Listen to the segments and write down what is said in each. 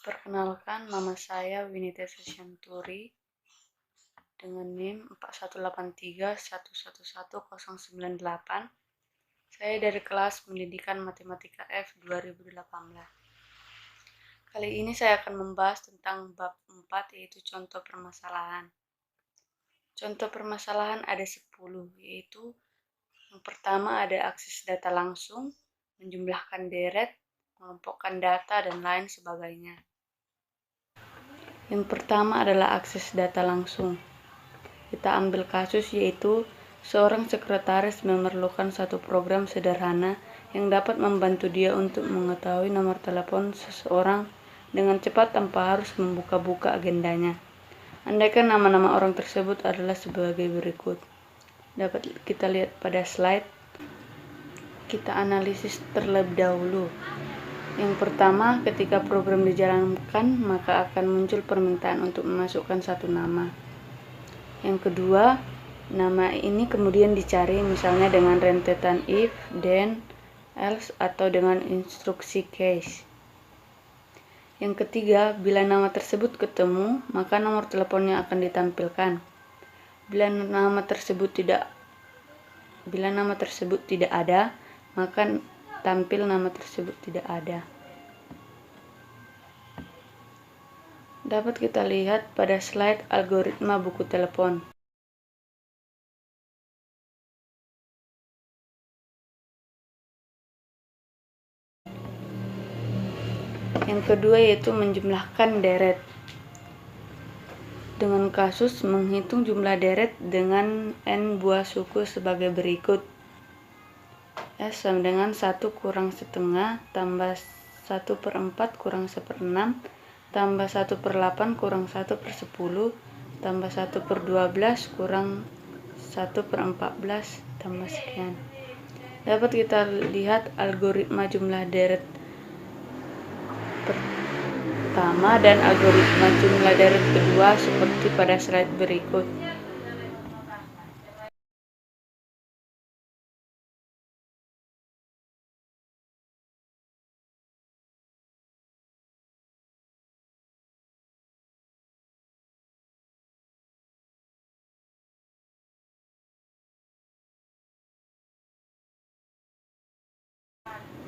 Perkenalkan, nama saya Winita Susyanturi dengan NIM 4183111098. Saya dari kelas Pendidikan Matematika F 2018. Kali ini saya akan membahas tentang bab 4, yaitu contoh permasalahan. Contoh permasalahan ada 10, yaitu yang pertama ada akses data langsung, menjumlahkan deret, mengelompokkan data, dan lain sebagainya. Yang pertama adalah akses data langsung. Kita ambil kasus yaitu seorang sekretaris memerlukan satu program sederhana yang dapat membantu dia untuk mengetahui nomor telepon seseorang dengan cepat tanpa harus membuka-buka agendanya. Andaikan nama-nama orang tersebut adalah sebagai berikut. Dapat kita lihat pada slide. Kita analisis terlebih dahulu. Yang pertama, ketika program dijalankan, maka akan muncul permintaan untuk memasukkan satu nama. Yang kedua, nama ini kemudian dicari misalnya dengan rentetan if, then, else, atau dengan instruksi case. Yang ketiga, bila nama tersebut ketemu, maka nomor teleponnya akan ditampilkan. Bila nama tersebut tidak ada, maka tampil nama tersebut tidak ada. Dapat kita lihat pada slide algoritma buku telepon. Yang kedua yaitu menjumlahkan deret. Dengan kasus menghitung jumlah deret dengan n buah suku sebagai berikut. S sama dengan 1 kurang setengah tambah 1/4 kurang 1/6 tambah 1/8 kurang 1/10 tambah 1/12 kurang 1/14 tambah sekian. Dapat kita lihat algoritma jumlah deret pertama dan algoritma jumlah deret kedua seperti pada slide berikut.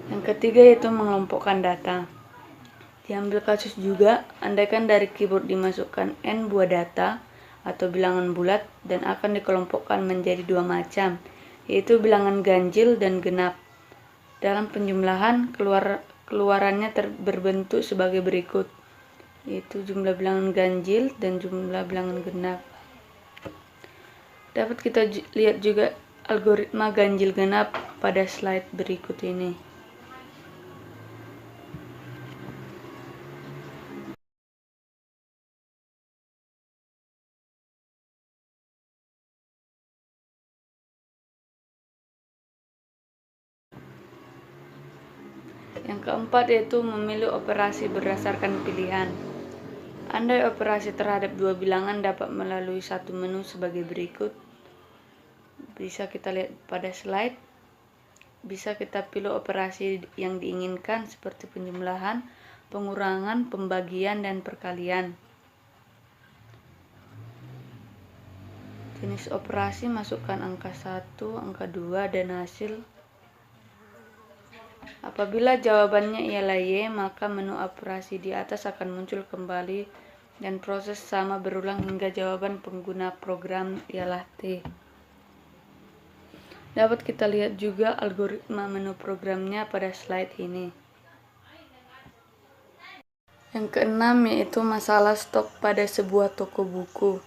Yang ketiga yaitu mengelompokkan data. Diambil kasus juga, andaikan dari keyboard dimasukkan n buah data atau bilangan bulat dan akan dikelompokkan menjadi dua macam, yaitu bilangan ganjil dan genap. Dalam penjumlahan, keluarannya berbentuk sebagai berikut, yaitu jumlah bilangan ganjil dan jumlah bilangan genap. Dapat kita lihat juga algoritma ganjil genap pada slide berikut ini. Yang keempat yaitu memilih operasi berdasarkan pilihan. Andai operasi terhadap dua bilangan dapat melalui satu menu sebagai berikut. Bisa kita lihat pada slide. Bisa kita pilih operasi yang diinginkan seperti penjumlahan, pengurangan, pembagian, dan perkalian. Jenis operasi masukkan angka 1, angka 2, dan hasil. Apabila jawabannya ialah Y, maka menu operasi di atas akan muncul kembali dan proses sama berulang hingga jawaban pengguna program ialah T. Dapat kita lihat juga algoritma menu programnya pada slide ini. Yang keenam yaitu masalah stok pada sebuah toko buku.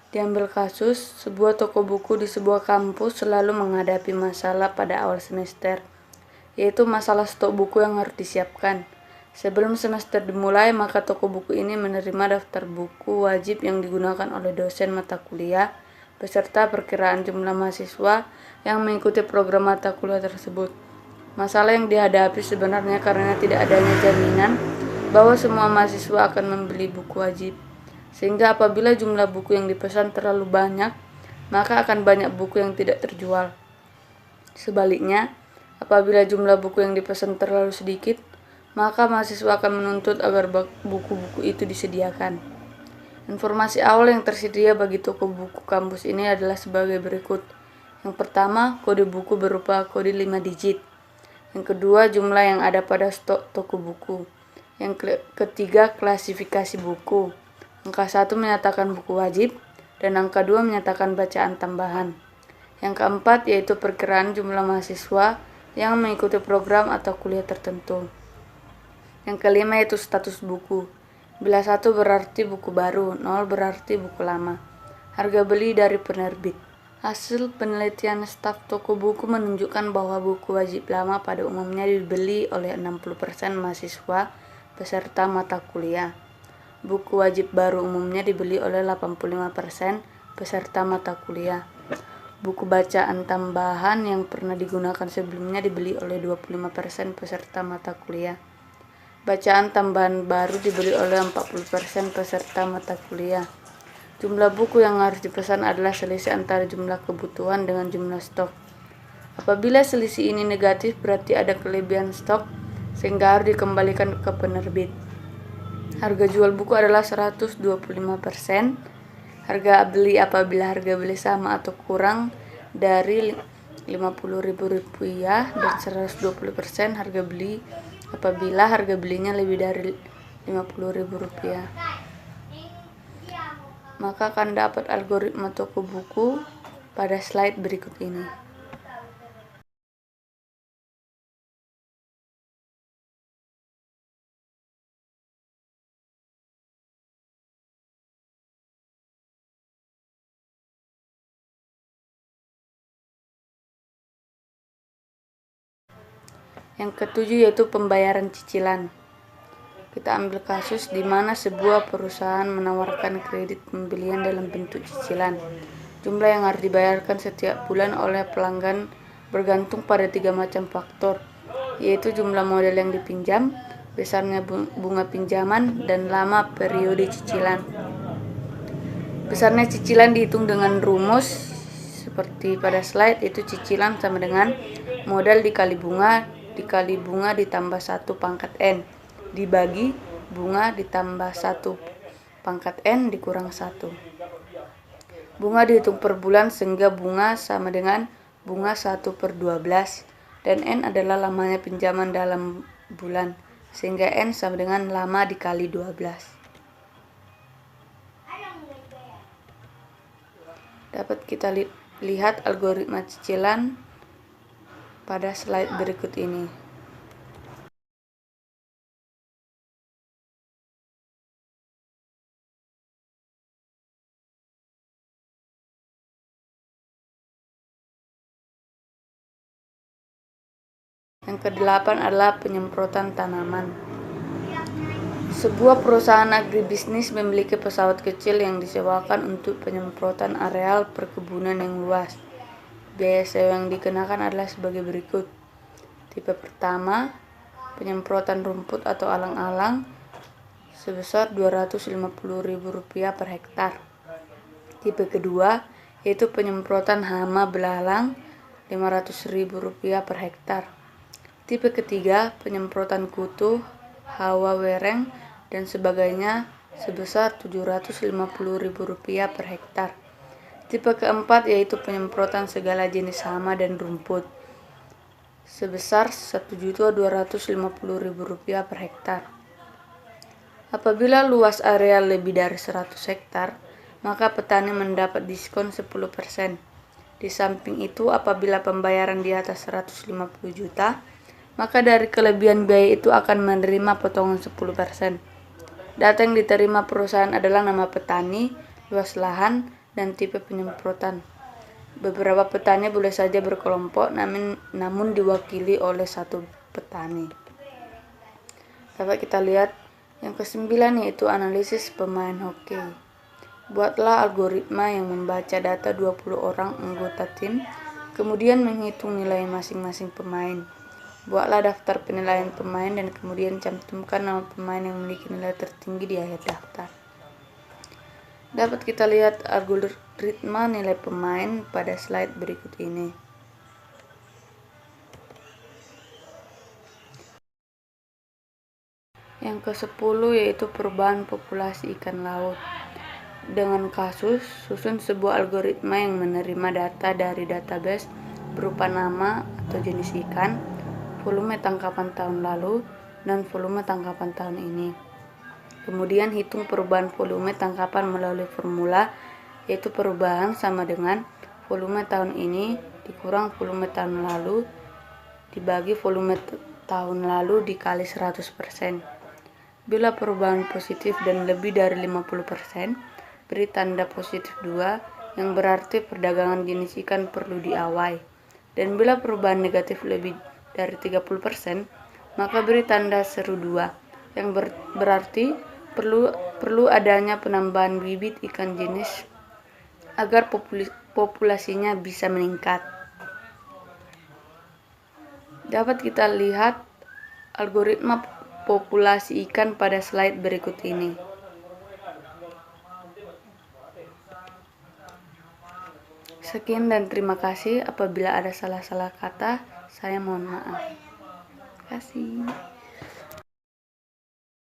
Diambil kasus, sebuah toko buku di sebuah kampus selalu menghadapi masalah pada awal semester, yaitu masalah stok buku yang harus disiapkan. Sebelum semester dimulai, maka toko buku ini menerima daftar buku wajib yang digunakan oleh dosen mata kuliah, beserta perkiraan jumlah mahasiswa yang mengikuti program mata kuliah tersebut. Masalah yang dihadapi sebenarnya karena tidak adanya jaminan bahwa semua mahasiswa akan membeli buku wajib, sehingga apabila jumlah buku yang dipesan terlalu banyak, maka akan banyak buku yang tidak terjual. Sebaliknya, apabila jumlah buku yang dipesan terlalu sedikit, maka mahasiswa akan menuntut agar buku-buku itu disediakan. Informasi awal yang tersedia bagi toko buku kampus ini adalah sebagai berikut. Yang pertama, kode buku berupa kode 5 digit. Yang kedua, jumlah yang ada pada stok toko buku. Yang ketiga, klasifikasi buku. Angka 1 menyatakan buku wajib, dan angka 2 menyatakan bacaan tambahan. Yang keempat, yaitu perkiraan jumlah mahasiswa yang mengikuti program atau kuliah tertentu. Yang kelima, yaitu status buku. Bila 1 berarti buku baru, 0 berarti buku lama. Harga beli dari penerbit. Hasil penelitian staf toko buku menunjukkan bahwa buku wajib lama pada umumnya dibeli oleh 60% mahasiswa peserta mata kuliah. Buku wajib baru umumnya dibeli oleh 85% peserta mata kuliah. Buku bacaan tambahan yang pernah digunakan sebelumnya dibeli oleh 25% peserta mata kuliah. Bacaan tambahan baru dibeli oleh 40% peserta mata kuliah. Jumlah buku yang harus dipesan adalah selisih antara jumlah kebutuhan dengan jumlah stok. Apabila selisih ini negatif, berarti ada kelebihan stok sehingga harus dikembalikan ke penerbit. Harga jual buku adalah 125%. Harga beli apabila harga beli sama atau kurang dari Rp50.000 dan 120% harga beli apabila harga belinya lebih dari Rp50.000. Maka akan dapat algoritma toko buku pada slide berikut ini. Yang ketujuh, yaitu pembayaran cicilan. Kita ambil kasus di mana sebuah perusahaan menawarkan kredit pembelian dalam bentuk cicilan. Jumlah yang harus dibayarkan setiap bulan oleh pelanggan bergantung pada 3 macam faktor, yaitu jumlah modal yang dipinjam, besarnya bunga pinjaman, dan lama periode cicilan. Besarnya cicilan dihitung dengan rumus seperti pada slide, yaitu cicilan sama dengan modal dikali bunga ditambah 1 pangkat N dibagi bunga ditambah 1 pangkat N dikurang 1. Bunga dihitung per bulan sehingga bunga sama dengan bunga 1/12 dan N adalah lamanya pinjaman dalam bulan sehingga N sama dengan lama dikali 12. Dapat kita lihat algoritma cicilan pada slide berikut ini. Yang kedelapan adalah penyemprotan tanaman. Sebuah perusahaan agribisnis memiliki pesawat kecil yang disewakan untuk penyemprotan areal perkebunan yang luas. Biaya sewa yang dikenakan adalah sebagai berikut. Tipe pertama, penyemprotan rumput atau alang-alang sebesar Rp250.000 per hektar. Tipe kedua, yaitu penyemprotan hama belalang Rp500.000 per hektar. Tipe ketiga, penyemprotan kutu, hawa wereng, dan sebagainya sebesar Rp750.000 per hektar. Tipe keempat yaitu penyemprotan segala jenis hama dan rumput sebesar Rp1.250.000 per hektar. Apabila luas area lebih dari 100 hektar, maka petani mendapat diskon 10%. Di samping itu, apabila pembayaran di atas 150 juta, maka dari kelebihan biaya itu akan menerima potongan 10%. Data yang diterima perusahaan adalah nama petani, luas lahan, dan tipe penyemprotan. Beberapa petani boleh saja berkelompok, namun diwakili oleh satu petani. Dapat kita lihat yang ke-9 yaitu analisis pemain hoki. Buatlah algoritma yang membaca data 20 orang anggota tim, kemudian menghitung nilai masing-masing pemain. Buatlah daftar penilaian pemain dan kemudian cantumkan nama pemain yang memiliki nilai tertinggi di akhir daftar. Dapat kita lihat algoritma nilai pemain pada slide berikut ini. Yang ke-10 yaitu perubahan populasi ikan laut. Dengan kasus, susun sebuah algoritma yang menerima data dari database berupa nama atau jenis ikan, volume tangkapan tahun lalu, dan volume tangkapan tahun ini. Kemudian hitung perubahan volume tangkapan melalui formula, yaitu perubahan sama dengan volume tahun ini dikurang volume tahun lalu dibagi volume tahun lalu dikali 100%. Bila perubahan positif dan lebih dari 50%, beri tanda positif 2, yang berarti perdagangan jenis ikan perlu diawai. Dan bila perubahan negatif lebih dari 30%, maka beri tanda seru 2, yang berarti perlu adanya penambahan bibit ikan jenis agar populasinya bisa meningkat. Dapat kita lihat algoritma populasi ikan pada slide berikut ini. Sekian dan terima kasih. Apabila ada salah-salah kata, saya mohon maaf. Terima kasih.